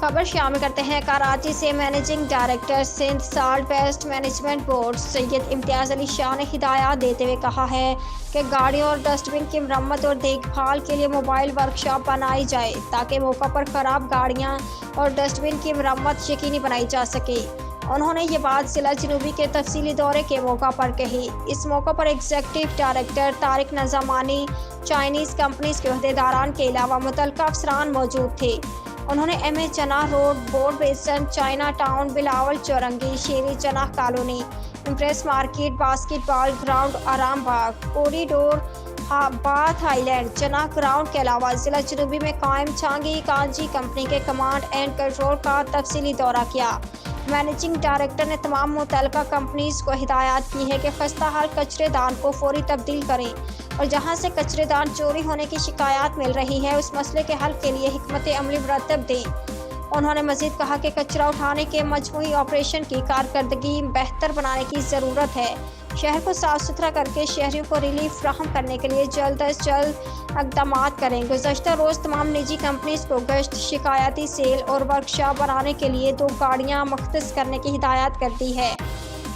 خبر شامل کرتے ہیں۔ کراچی سے managing director Sindh solid waste management board Syed Imtiaz Ali شاہ نے ہدایات دیتے ہوئے کہا ہے کہ گاڑیوں اور ڈسٹ بن کی مرمت اور دیکھ بھال کے لیے موبائل ورکشاپ بنائی جائے تاکہ موقع پر خراب گاڑیاں اور ڈسٹ بن کی مرمت یقینی بنائی جا سکے۔ انہوں نے یہ بات ضلع جنوبی کے تفصیلی دورے کے موقع پر کہی۔ اس موقع پر executive director Tariq Nizamani, Chinese companies کے عہدیداران کے علاوہ متعلقہ افسران موجود تھے۔ انہوں نے ایم اے چناح روڈ، بورڈ بیسن، چائنا ٹاؤن، بلاول چورنگی، شیری چناح کالونی، امپریس مارکیٹ، باسکٹ بال گراؤنڈ، آرام باغ، کوریڈور، باتھ آئی لینڈ، چناح گراؤنڈ کے علاوہ ضلع جنوبی میں قائم چھانگی کانجی کمپنی کے کمانڈ اینڈ کنٹرول کا تفصیلی دورہ کیا۔ مینیجنگ ڈائریکٹر نے تمام متعلقہ کمپنیز کو ہدایت کی ہے کہ خستہ حال کچرے دان کو فوری تبدیل کریں اور جہاں سے کچرے دان چوری ہونے کی شکایات مل رہی ہے اس مسئلے کے حل کے لیے حکمت عملی مرتب دیں۔ انہوں نے مزید کہا کہ کچرا اٹھانے کے مجموعی آپریشن کی کارکردگی بہتر بنانے کی ضرورت ہے۔ شہر کو صاف ستھرا کر کے شہریوں کو ریلیف فراہم کرنے کے لیے جلد از جلد اقدامات کریں۔ گزشتہ روز تمام نجی کمپنیز کو گشت، شکایتی سیل اور ورکشاپ بنانے کے لیے 2 گاڑیاں مختص کرنے کی ہدایت کر دی ہے،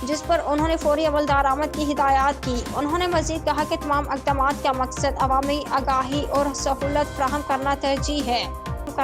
جس پر انہوں نے فوری عمل درآمد کی ہدایات کی۔ انہوں نے مزید کہا کہ تمام اقدامات کا مقصد عوامی آگاہی اور سہولت فراہم کرنا ترجیح ہے۔